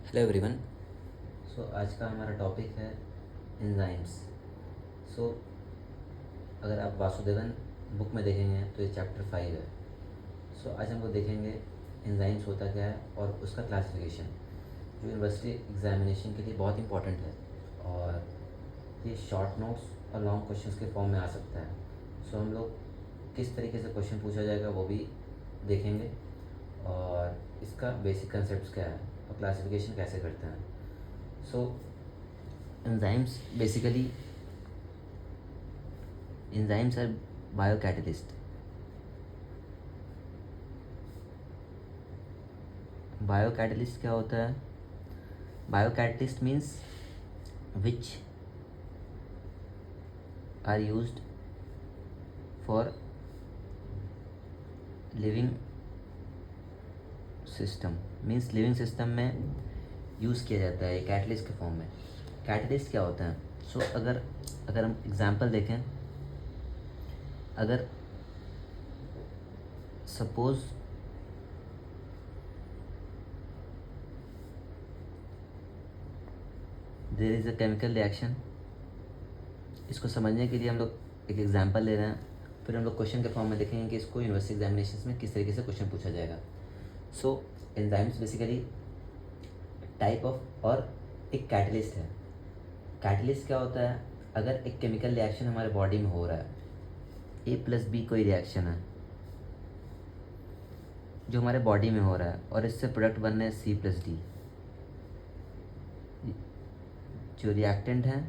Hello everyone. आज का हमारा टॉपिक है एंजाइम्स। सो अगर आप वासुदेवन बुक में देखेंगे तो ये चैप्टर 5 है। आज हम लोग देखेंगे एंजाइम्स होता क्या है और उसका क्लासिफिकेशन, जो यूनिवर्सिटी एग्जामिनेशन के लिए बहुत इंपॉर्टेंट है और ये शॉर्ट नोट्स और लॉन्ग क्वेश्चंस के फॉर्म में आ सकता है। हम लोग किस तरीके से क्वेश्चन पूछा जाएगा वो भी देखेंगे और इसका बेसिक कंसेप्ट क्या है और क्लासिफिकेशन कैसे करते हैं। Enzymes basically, enzymes are biocatalyst. Biocatalyst क्या होता है? Biocatalyst means which are used for living system, means living system में यूज़ किया जाता है कैटलिस्ट के फॉर्म में। कैटलिस्ट क्या होता है? अगर हम एग्जांपल देखें, अगर suppose there is a chemical reaction, इसको समझने के लिए हम लोग एक एग्जांपल ले रहे हैं, फिर हम लोग क्वेश्चन के फॉर्म में देखेंगे कि इसको यूनिवर्सिटी एग्जामिनेशन में किस तरीके से क्वेश्चन पूछा जाएगा। एंजाइम्स बेसिकली टाइप ऑफ और एक कैटलिस्ट है। कैटलिस्ट क्या होता है? अगर एक केमिकल रिएक्शन हमारे बॉडी में हो रहा है, A+B कोई रिएक्शन है जो हमारे बॉडी में हो रहा है और इससे प्रोडक्ट बन रहे हैं C+D, जो रिएक्टेंट है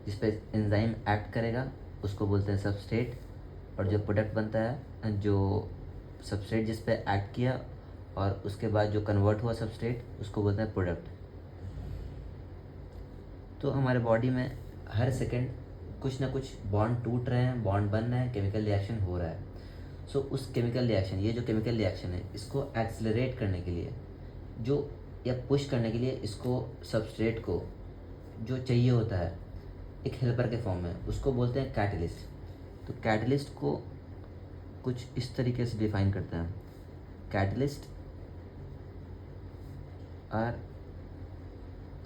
जिस पे एंजाइम एक्ट करेगा उसको बोलते हैं सबस्ट्रेट, और जो प्रोडक्ट बनता है, जो सबस्ट्रेट जिस पे एक्ट किया और उसके बाद जो कन्वर्ट हुआ सबस्ट्रेट, उसको बोलते हैं प्रोडक्ट। तो हमारे बॉडी में हर सेकंड कुछ ना कुछ बॉन्ड टूट रहे हैं, बॉन्ड बन रहे हैं, केमिकल रिएक्शन हो रहा है। उस केमिकल रिएक्शन, ये जो केमिकल रिएक्शन है, इसको एक्सेलरेट करने के लिए जो या पुश करने के लिए इसको सबस्ट्रेट को जो चाहिए होता है एक हेल्पर के फॉर्म में, उसको बोलते हैं कैटलिस्ट। तो कैटलिस्ट को कुछ इस तरीके से डिफाइन करते हैं। Catalyst are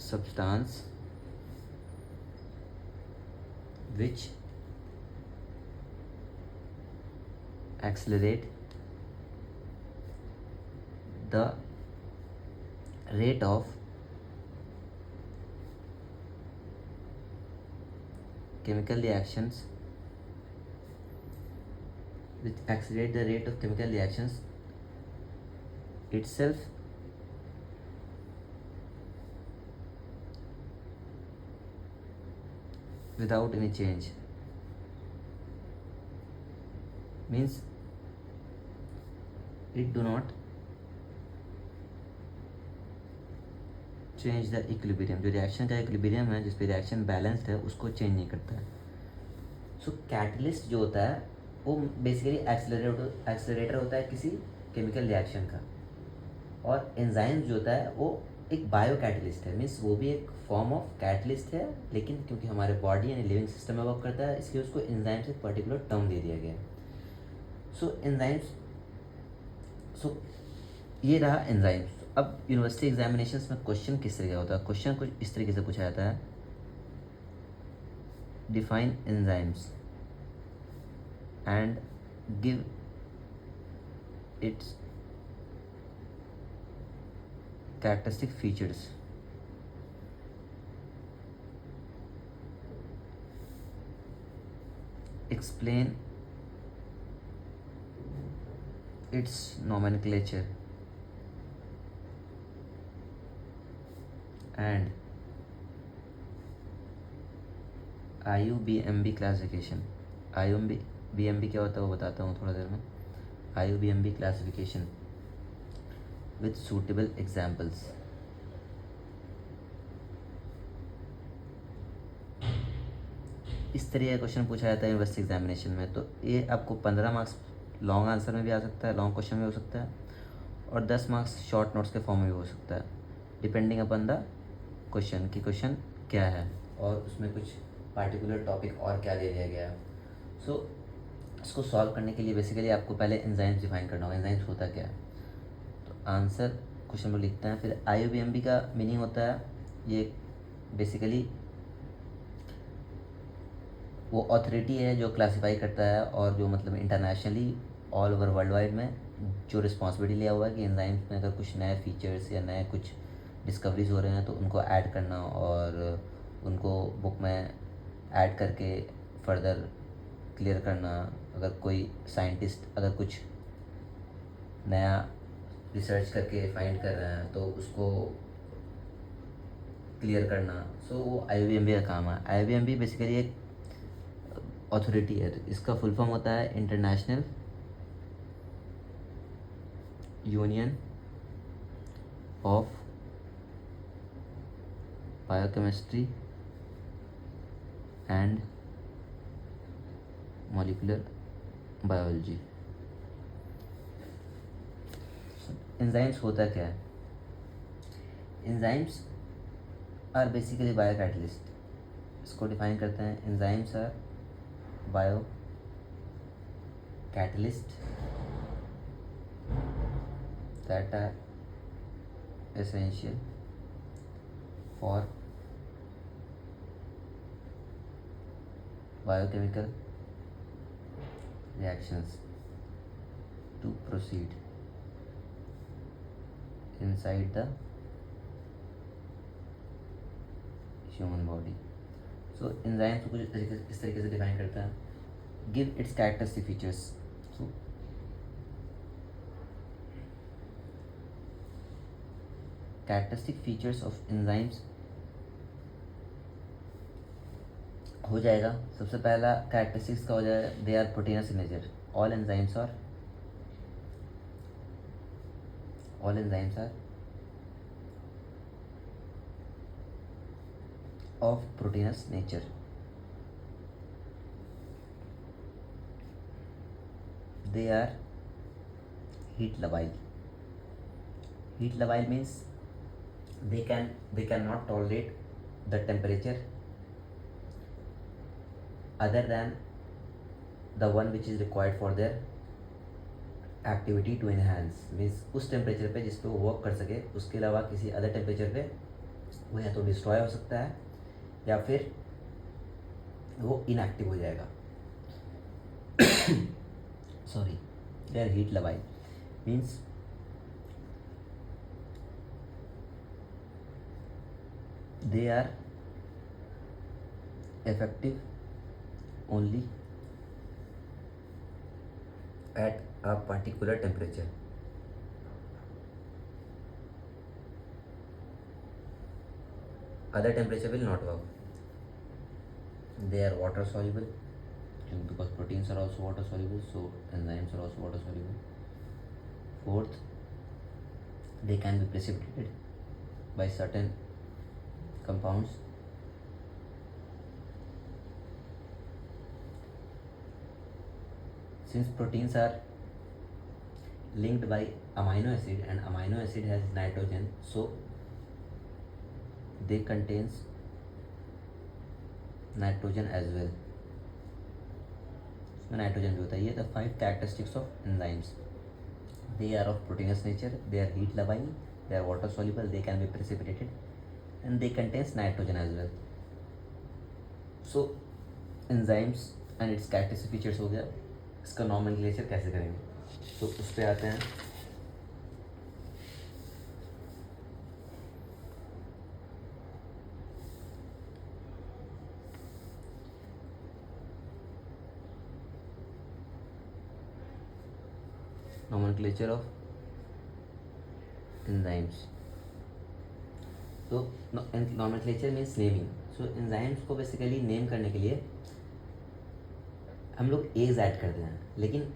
substance which accelerate the rate of chemical reactions, which accelerate the rate of chemical reactions itself without any change. Means it do not change the equilibrium, जो reaction का equilibrium है, जिस पे reaction balanced है, उसको change नहीं करता है। कैटलिस्ट जो होता है वो बेसिकली एक्सेलरेटर होता है किसी केमिकल रिएक्शन का, और एंजाइम जो होता है वो एक बायो कैटलिस्ट है। मीन्स वो भी एक फॉर्म ऑफ कैटलिस्ट है, लेकिन क्योंकि हमारे बॉडी यानी लिविंग सिस्टम में वर्क करता है, इसलिए उसको एंजाइम से पर्टिकुलर टर्म दे दिया गया है। एंजाइम्स, ये रहा एंजाइम्स। अब यूनिवर्सिटी एग्जामिनेशंस में क्वेश्चन किस तरीके का होता है? क्वेश्चन कुछ इस तरीके से पूछा जाता है, define enzymes and give its characteristic features. Explain its nomenclature and IUBMB classification. IUBMB क्या होता है वो बताता हूँ थोड़ा देर में। IUBMB classification with suitable examples. इस तरह का क्वेश्चन पूछा जाता है यूनिवर्सिटी एग्जामिनेशन में। तो ये आपको 15 मार्क्स लॉन्ग आंसर में भी आ सकता है, लॉन्ग क्वेश्चन में हो सकता है, और 10 मार्क्स शॉर्ट नोट्स के फॉर्म में भी हो सकता है, डिपेंडिंग अपन द क्वेश्चन कि क्वेश्चन क्या है और उसमें कुछ पार्टिकुलर टॉपिक और क्या दे दिया गया है। इसको सॉल्व करने के लिए बेसिकली आपको पहले एंजाइम्स डिफाइन करना होगा, एंजाइम्स होता क्या है। तो आंसर क्वेश्चन में लिखते हैं। फिर IUPMB का मीनिंग होता है, ये बेसिकली वो अथॉरिटी है जो क्लासीफाई करता है और जो मतलब internationally all over world wide में जो रिस्पॉन्सिबिलिटी लिया हुआ है कि एंजाइम्स में अगर कुछ नए फीचर्स या नए कुछ डिस्कवरीज हो रहे हैं तो उनको ऐड करना और उनको बुक में ऐड करके फर्दर क्लियर करना। अगर कोई साइंटिस्ट अगर कुछ नया रिसर्च करके फाइंड कर रहे हैं तो उसको क्लियर करना। सो वो IUPMB का काम है। IUPMB बेसिकली एक अथॉरिटी है, तो इसका फुल फॉर्म होता है International Union of Biochemistry and Molecular Biology. Enzymes होता क्या है? Enzymes are basically biocatalyst. इसको डिफाइन करते हैं, enzymes are biocatalyst that are essential for biochemical reactions to proceed inside the human body. So enzymes को कुछ इस तरीके से डिफाइन करता है, give its characteristic features. So characteristic features of enzymes हो जाएगा। सबसे पहला कैरेक्टरिस्टिक्स का हो जाएगा, they are proteinous in nature. All enzymes are of proteinous nature. They are heat labile. Heat labile means they cannot tolerate the temperature other than the one which is required for their activity to enhance. means उस temperature पे जिस पे वो work कर सके, उसके अलावा किसी अदर टेम्परेचर पे वो या तो डिस्ट्रॉय हो सकता है या फिर वो इनएक्टिव हो जाएगा। Sorry, they are heat labile means they are effective only at a particular temperature. Other temperature will not work. They are water soluble because proteins are also water soluble, so enzymes are also water soluble. Fourth, they can be precipitated by certain compounds. Since proteins are linked by amino acid and amino acid has nitrogen, so they contains nitrogen as well. इसमें nitrogen भी होता है। ये the 5 characteristics of enzymes. They are of proteinous nature, they are heat labile, they are water soluble, they can be precipitated and they contains nitrogen as well. So enzymes and its characteristic features हो गया। इसका nomenclature कैसे करेंगे, तो उस पर आते हैं। Nomenclature of enzymes. तो नॉमेनक्लेचर मीन्स नेमिंग। सो एंजाइम्स को बेसिकली नेम करने के लिए हम लोग एज ऐड करते हैं, लेकिन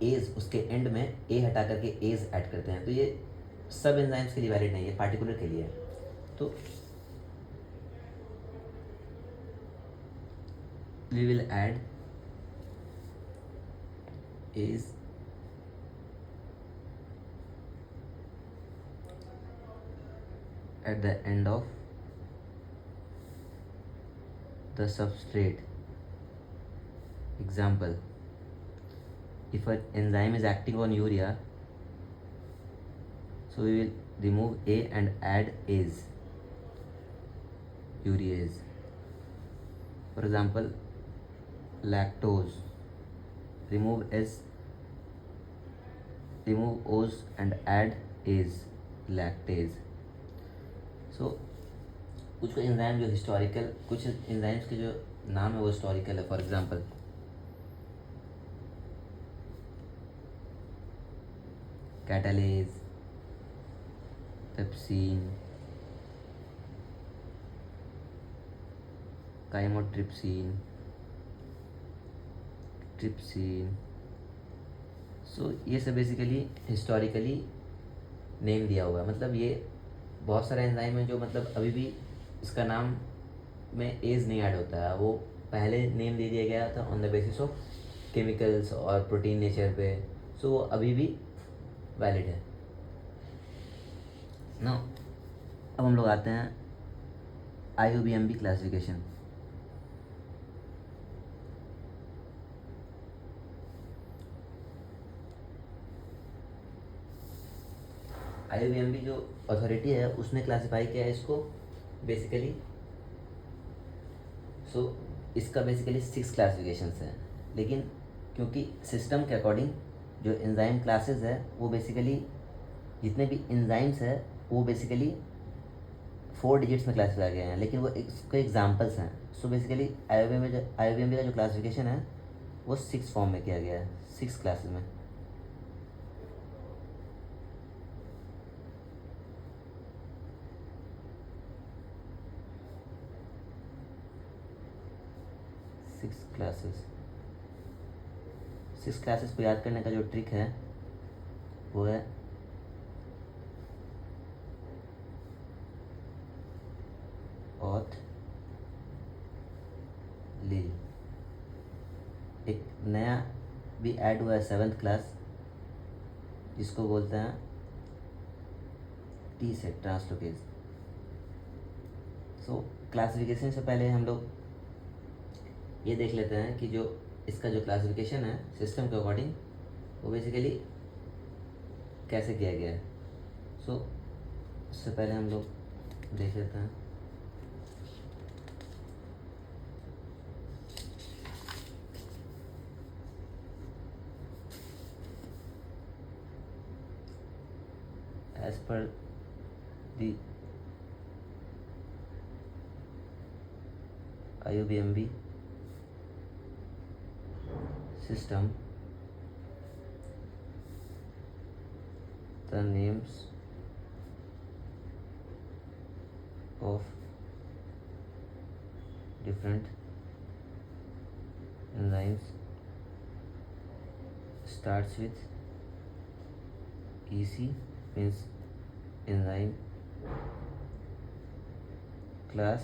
एज उसके एंड में ए हटा करके एज ऐड करते हैं, तो ये सब एंजाइम्स के लिए वैलिड नहीं है, पार्टिकुलर के लिए है। तो we will add ase at the end of the substrate. Example, if an enzyme is acting on urea, so we will remove A and add A's, urease. For example, lactose, remove S, remove O's and add A's, lactase. So कुछ enzyme जो historical, कुछ enzymes के जो नाम है वो historical है. For example catalase, pepsin, chymotrypsin, trypsin. So ये सब बेसिकली हिस्टोरिकली नेम दिया हुआ है. मतलब ये बहुत सारे एंजाइम हैं जो मतलब अभी भी इसका नाम में एज नहीं ऐड होता है. वो पहले नेम दे दिया गया था on the basis of chemicals और प्रोटीन नेचर पे. सो वो अभी भी वैलिड है ना. अब हम लोग आते हैं IUBMB क्लासिफिकेशन. IUBMB जो अथॉरिटी है उसने क्लासिफाई किया है इसको बेसिकली. सो इसका बेसिकली 6 क्लासिफिकेशंस हैं. लेकिन क्योंकि सिस्टम के अकॉर्डिंग जो एंजाइम क्लासेस है वो बेसिकली जितने भी एंजाइम्स है वो बेसिकली 4 डिजिट्स में क्लासिफाई गए हैं. लेकिन वो इसके एग्जांपल्स हैं. सो बेसिकली IUBMB का जो क्लासिफिकेशन है वो 6 फॉर्म में किया गया है, 6 क्लासेस में. सिक्स क्लासेस को याद करने का जो ट्रिक है वो है ऑथ लील. एक नया भी ऐड हुआ है 7th क्लास जिसको बोलते हैं टी सेट ट्रांसलोकेज. सो क्लासिफिकेशन से पहले हम लोग ये देख लेते हैं कि जो इसका जो क्लासिफिकेशन है सिस्टम के अकॉर्डिंग वो बेसिकली कैसे किया गया है. सो उससे पहले हम लोग देख लेते हैं. As per the IUBMB system, the names of different enzymes starts with EC, means enzyme class,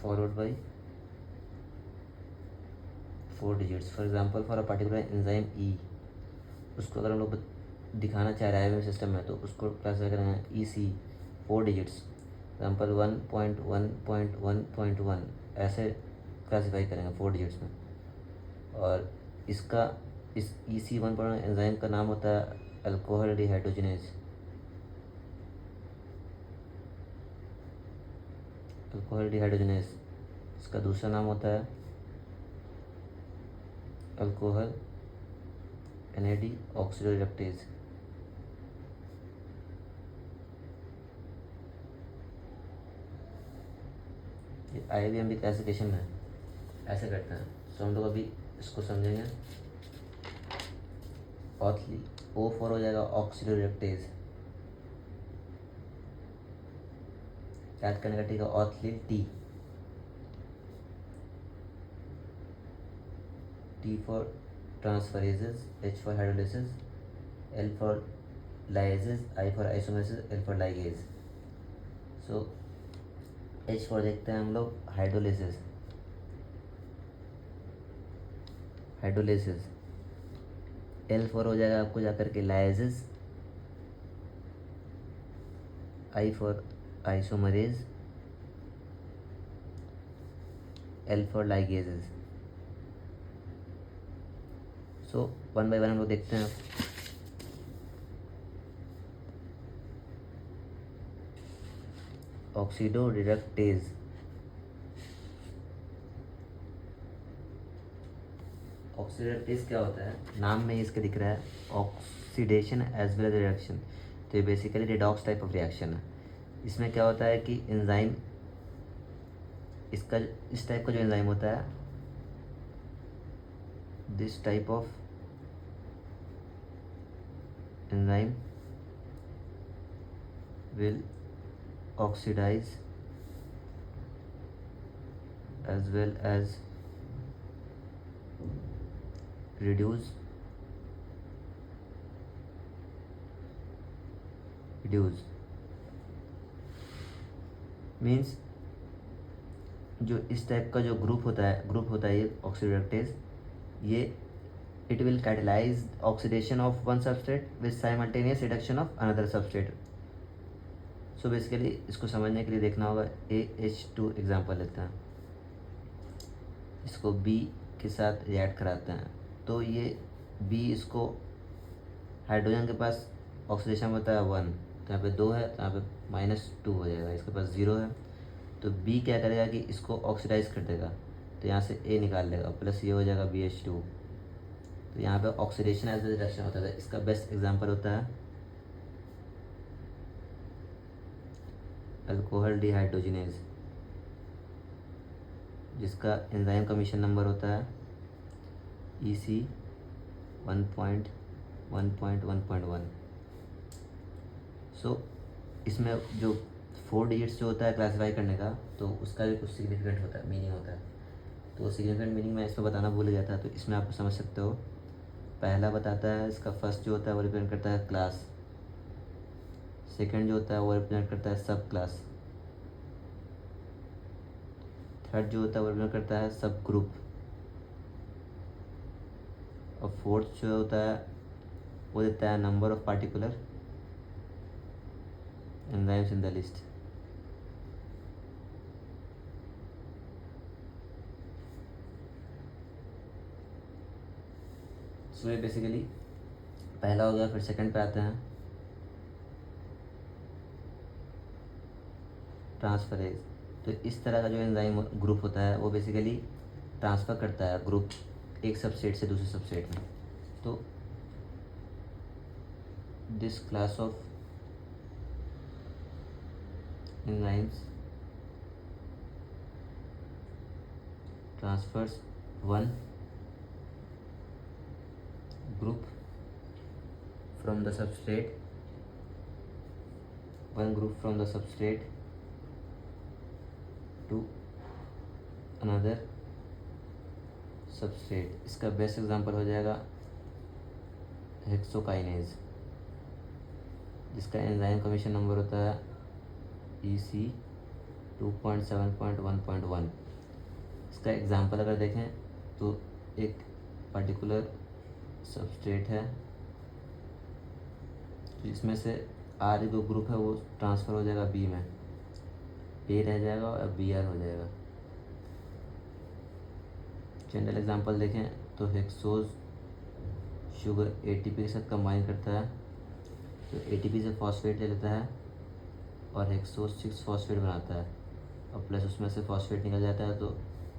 followed by 4 digits. For example for a particular enzyme E, उसको अगर हम लोग दिखाना चाह रहे हैं सिस्टम में तो उसको क्लासिफाई करेंगे EC 4 डिजिट्स. एग्जांपल 1.1.1.1 ऐसे क्लासिफाई करेंगे 4 डिजिट्स में. और इसका इस EC 1 एंजाइम का नाम होता है अल्कोहल डिहाइड्रोजिनेज. Alcohol dehydrogenase. इसका दूसरा नाम होता है अल्कोहल NAD ऑक्सीडोरिडक्टेज. ये IUBMB क्लासिफिकेशन में ऐसे करते हैं. तो हम लोग अभी इसको समझेंगे. ऑथली O4 हो जाएगा ऑक्सीडोरिडक्टेज. याद करने का ठीक है. ऑथलील T for transferases, H for hydrolysis, L for lyases, I for isomerases, L for ligase. So H for देखते हैं हम लोग हाइड्रोलिसिस. L for हो जाएगा आपको जाकर के लाइजेस. I for isomerase, L for ligases. So one by one हम लोग देखते हैं. ऑक्सीडोरिडक्टेज। ऑक्सीडोरिडक्टेज क्या होता है, नाम में ही इसके दिख रहा है oxidation as well as reduction. तो ये basically redox type of reaction है। इसमें क्या होता है कि एंजाइम, इसका इस टाइप का जो एंजाइम होता है, this type of enzyme will oxidize as well as reduce means जो इस टाइप का जो ग्रुप होता है ये ऑक्सीडेटिव, ये it will catalyse oxidation of one substrate with simultaneous reduction of another substrate. So basically इसको समझने के लिए देखना होगा AH2 एग्जाम्पल लेते हैं, इसको B के साथ रिएक्ट कराते हैं। तो ये B, इसको हाइड्रोजन के पास ऑक्सीडेशन होता है 1, तो यहाँ पे 2 है, तो यहाँ पे -2 हो जाएगा। इसके पास 0 है, तो B क्या करेगा कि इसको ऑक्सीडाइज कर देगा, तो यहाँ से A निकाल लेगा, प्लस ये हो जाएगा BH2। तो यहाँ पे ऑक्सीडेशन एज वेल रिडक्शन होता है। इसका बेस्ट एग्जांपल होता है अल्कोहल डिहाइड्रोजिनेज, जिसका एंजाइम का मिशन नंबर होता है EC 1.1.1.1। सो इसमें जो 4 डिजिट्स जो होता है क्लासीफाई करने का, तो उसका भी कुछ सिग्निफिकेंट होता है, मीनिंग होता है। तो सिग्निफिकेंट मीनिंग मैं इसमें बताना भूल गया था, तो इसमें आप समझ सकते हो। पहला बताता है, इसका फर्स्ट जो होता है वो रिप्रेजेंट करता है क्लास, सेकंड जो होता है वो रिप्रेजेंट करता है सब क्लास, थर्ड जो होता है वो रिप्रेजेंट करता है सब ग्रुप, और फोर्थ जो होता है वो देता है number of particular enzymes in the list. So ये बेसिकली पहला हो गया। फिर सेकंड पे आते हैं ट्रांसफरेज। तो इस तरह का जो एंजाइम ग्रुप होता है वो बेसिकली ट्रांसफ़र करता है ग्रुप एक सबसेट से दूसरे सबसेट में। तो this class of enzymes transfers one group from the substrate to another substrate। इसका बेस्ट एग्जांपल हो जाएगा हेक्सोकाइनेज, जिसका एंजाइम का मिशन नंबर होता है EC 2.7.1.1। इसका एग्जांपल अगर देखें तो एक पर्टिकुलर सबस्ट्रेट है, जिसमें से R जो ग्रुप है वो ट्रांसफ़र हो जाएगा B में, A रह जाएगा और Br हो जाएगा। जनरल एग्जांपल देखें तो हेक्सोज शुगर ATP के साथ कंबाइन करता है, तो ATP से फॉस्फेट ले लेता है और हेक्सोज 6 फॉस्फेट बनाता है, और प्लस उसमें से फॉस्फेट निकल जाता है, तो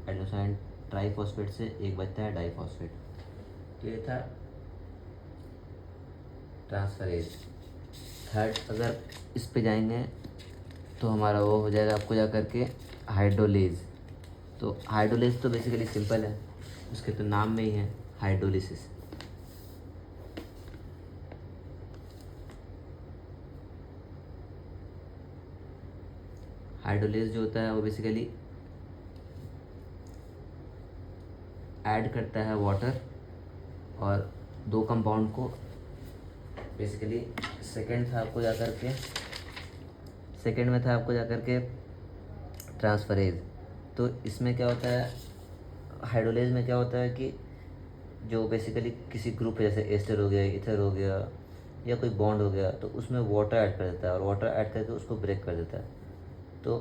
एडिनोसाइन ट्राईफॉस्फेट से एक बचता है डाईफॉस्फेट। तो ये था ट्रांसफरेज। थर्ड अगर इस पे जाएंगे तो हमारा वो हो जाएगा आपको जा करके हाइड्रोलेज। तो हाइड्रोलेज तो बेसिकली सिंपल है, उसके तो नाम में ही है हाइड्रोलिसिस। हाइड्रोलेज जो होता है वो बेसिकली ऐड करता है वाटर और 2 कंपाउंड को। बेसिकली सेकंड में था आपको जा करके ट्रांसफरेज। तो इसमें क्या होता है, हाइड्रोलेज में क्या होता है कि जो बेसिकली किसी ग्रुप जैसे एस्टर हो गया, इथर हो गया, या कोई बॉन्ड हो गया, तो उसमें वाटर ऐड कर देता है, और वाटर ऐड करके उसको ब्रेक कर देता है। तो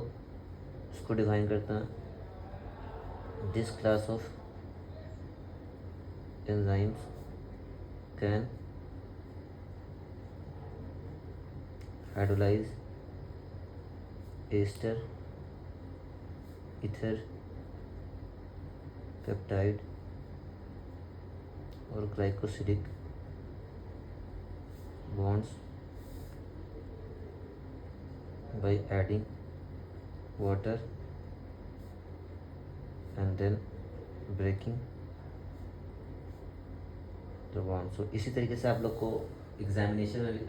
उसको डिफाइन करते हैं, this class of enzymes can hydrolyze ester, ether, peptide और glycosidic bonds by adding water and then breaking the bond. So इसी तरीके से आप लोग को एग्जामिनेशन में भी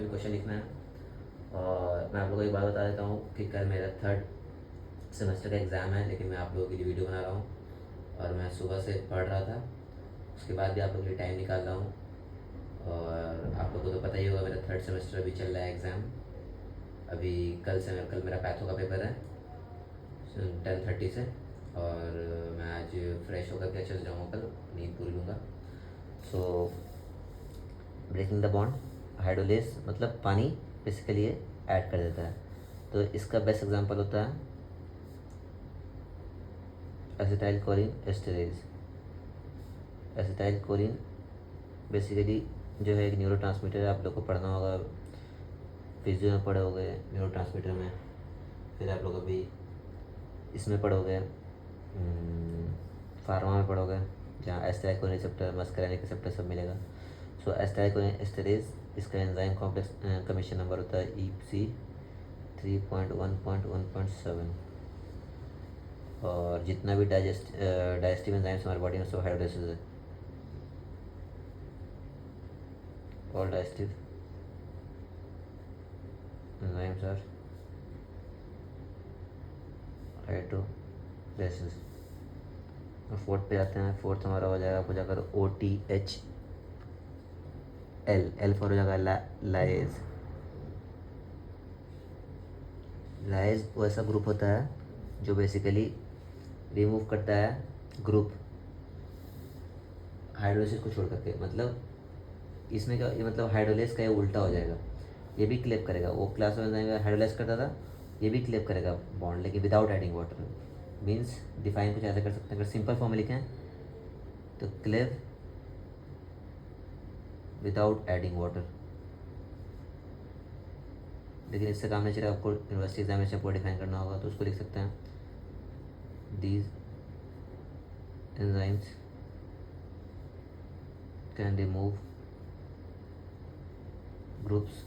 क्वेश्चन लिखना है। और मैं आप लोगों को एक बात बता देता हूँ कि कल मेरा 3rd सेमेस्टर का एग्ज़ाम है, लेकिन मैं आप लोगों के लिए वीडियो बना रहा हूँ और मैं सुबह से पढ़ रहा था, उसके बाद भी आप लोगों के लिए टाइम निकाल रहा हूँ। और आप लोगों को तो पता ही होगा मेरा 3rd सेमेस्टर अभी चल रहा है एग्ज़ाम। अभी कल मेरा पैथो का पेपर है 10:30 से, और मैं आज फ्रेश होकर के चल जाऊँगा, कल नींद पूरी लूँगा। सो ब्रेकिंग द बॉन्ड, हाइड्रोलेस मतलब पानी बेसिकली ये ऐड कर देता है। तो इसका बेस्ट एग्जांपल होता है acetyl choline esterase. Acetyl choline basically जो है एक न्यूरोट्रांसमीटर है, आप लोग को पढ़ना होगा, फिजियो में पढ़ोगे न्यूरोट्रांसमीटर में, फिर आप लोग अभी इसमें पढ़ोगे फार्मा में पढ़ोगे, जहाँ acetyl choline receptor, muscarinic receptor सब मिलेगा। सो एसिटाइल कोलिन एस्टरेज, इसका एंजाइम कॉम्प्लेक्स कमीशन नंबर होता है EC 3.1.1.7। और जितना भी डाइजेस्टिव एंजाइम्स हमारी बॉडी में सब हाइड्रोलाइसिस है। All digestive enzymes are hydrolysis. और 4th पे आते हैं। 4th हमारा हो जाएगा, आपको जाकर OTH एल फॉर हो जाएगा लाइज। लाइज वो ऐसा ग्रुप होता है जो बेसिकली रिमूव करता है ग्रुप हाइड्रोलिसिस को छोड़ करके। मतलब इसमें क्या, ये मतलब हाइड्रोलेस का ये उल्टा हो जाएगा, ये भी क्लेप करेगा। वो क्लास में हाइड्रोलाइज करता था, ये भी क्लेप करेगा बॉन्ड, लेकिन without adding water. Means define कुछ ऐसा कर सकते हैं, अगर सिंपल फॉर्म में लिखें तो क्लेप विदाउट एडिंग वाटर। लेकिन इससे काम नहीं चलेगा, आपको यूनिवर्सिटी एग्जामिनेशन आपको डिफाइन करना होगा, तो उसको लिख सकते हैं these enzymes can remove groups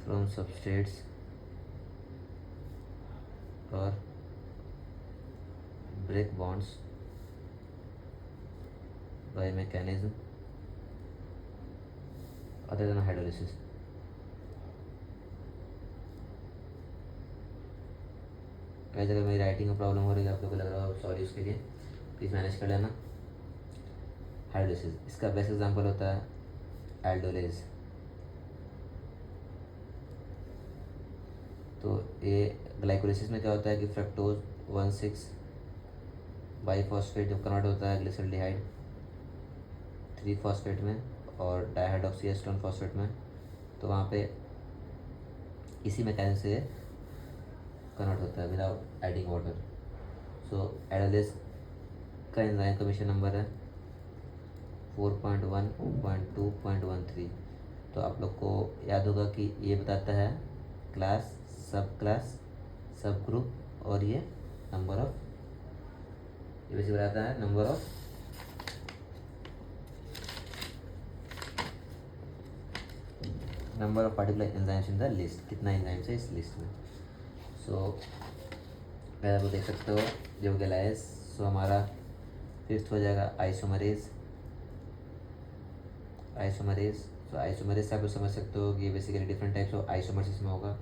from substrates और break bonds by mechanism other than hydrolysis। Guys अगर मेरी राइटिंग में प्रॉब्लम हो रही है, आप लोग को लग रहा है, सॉरी उसके लिए, प्लीज़ मैनेज कर लेना। हाइड्रोलिसिस, इसका बेस्ट एग्जांपल होता है एल्डोलेज। तो ये ग्लाइकोलिसिस में क्या होता है कि फ्रक्टोज 1,6 बाईफॉस्फेट जब कन्वर्ट होता है ग्लिसरॉल्डिहाइड 3-फॉस्फेट में और डाइहाइड्रोक्सी एस्टोन फॉस्फेट में, तो वहाँ पे इसी मैकेनिज्म से कन्वर्ट होता है विदाउट एडिंग वाटर। सो एल्डोलेज का एंजाइम कमीशन नंबर है 4.1.2.13। तो आप लोग को याद होगा कि ये बताता है क्लास, सब ग्रुप, और ये नंबर ऑफ, ये वैसे बताता है number of particular enzymes in the list, कितना एंजाइम्स है इस लिस्ट में। सो आप देख सकते हो जो गैलाइज। सो हमारा 5th हो जाएगा आइसोमरेज। तो आइसोमरेज से आप लोग समझ सकते हो कि ये basically different types of isomers इसमें होगा,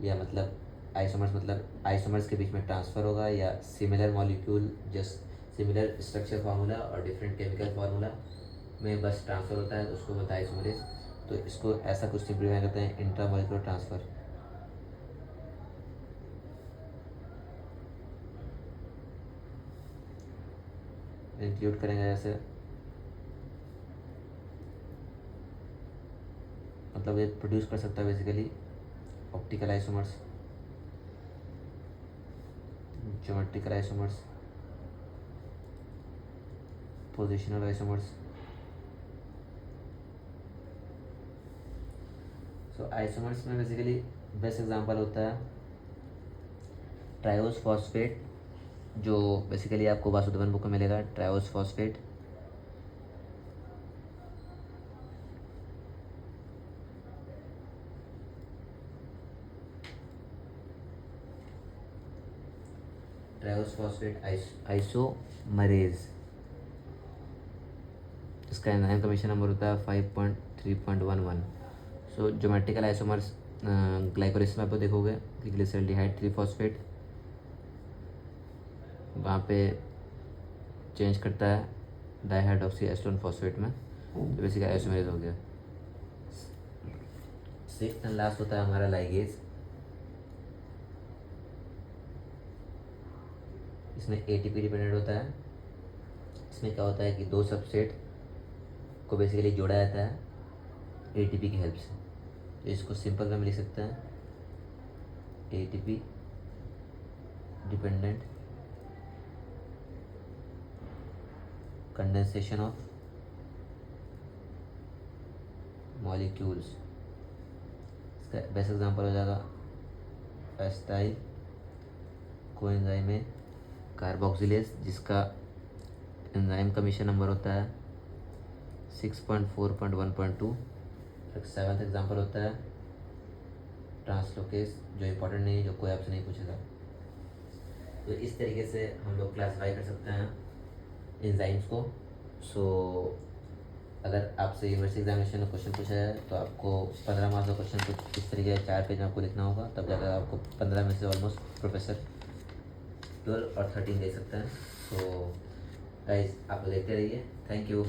या मतलब आइसोमर्स के बीच में ट्रांसफ़र होगा, या similar molecule just similar structure formula और डिफरेंट केमिकल फार्मूला में बस ट्रांसफ़र होता है, तो उसको होता है आइसोमरेज। तो इसको ऐसा कुछ सिंप्लीफाई करते हैं इंट्रामॉलिक्यूलर ट्रांसफ़र। इंक्लूड करेंगे जैसे, मतलब ये प्रोड्यूस कर सकता है basically optical isomers, geometrical isomers, positional isomers. So isomers में बेसिकली बेस्ट एग्जांपल होता है ट्रायोस फॉस्फेट, जो बेसिकली आपको वासुदेवन बुक में मिलेगा, triose phosphate. Triose phosphate isomerase, इसका एंजाइम कमीशन नंबर होता है 5.3.11। सो ज्योमेट्रिकल आइसोमर्स ग्लाइकोलिसिस में आप देखोगे कि ग्लिसरल्डिहाइड 3-फॉस्फेट वहाँ पे चेंज करता है डाइहाइड्रोक्सी एस्टोन फॉस्फेट में, तो बेसिकली आइसोमरेज हो गया। सिक्स्थ एंड लास्ट होता है हमारा लाइगेज। इसमें एटीपी डिपेंडेंट होता है। इसमें क्या होता है कि दो सबस्ट्रेट को बेसिकली जोड़ा जाता है एटीपी की हेल्प से। तो इसको सिंपल में लिख सकते हैं ATP dependent condensation of molecules. इसका बेस्ट एग्जांपल हो जाएगा एस्टाइल कोएंजाइम में कार्बोक्सिलेज, जिसका एंजाइम कमीशन नंबर होता है 6.4.1.2। एक सेवन्थ एग्जांपल होता है ट्रांसलोकेस, जो इम्पोर्टेंट नहीं है, जो कोई आपसे नहीं पूछेगा। तो इस तरीके से हम लोग क्लासीफाई कर सकते हैं एंजाइम्स को। सो अगर आपसे यूनिवर्सिटी एग्जामिनेशन में क्वेश्चन पूछा जाए तो आपको 15 मार्क्स का क्वेश्चन कुछ इस तरीके से 4 पेज में आपको लिखना होगा, तब जाकर आपको 15 में से ऑलमोस्ट प्रोफेसर 12 और 13 दे सकते हैं। सो गाइस आप लोग देखते रहिए। Thank you.